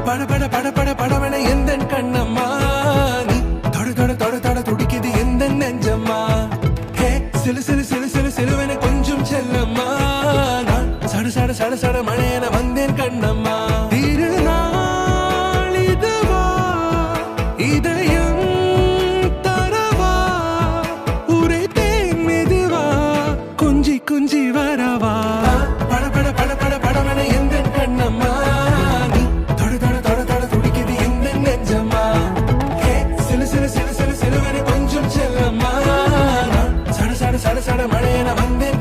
பட பட பட பட படவன எந்த கண்ணம்மா நீ தொட தொட தொட தொட துடிக்குது எந்த நெஞ்சம்மா ஹே சிலு சிலு சிலு சிலு சிலுவன கொஞ்சம் செல்லம்மா நான் சட சட சட சட மழையன வந்தேன் கண்ணம்மா திருநாள் இதுவா இதயம் தரவா உரைத்தேன் மெதுவா குஞ்சி குஞ்சி வரவா பட பட பட பட படவன எந்த கண்ணம்மா நீ தொட தொட தொட தொட துடிக்குது எந்த நெஞ்சம்மா ஹே சிலு சிலு சிலு சிலு சிலுவன கொஞ்சம் செல்லம்மா நான் சட சட சட சட மழையன வந்தேன்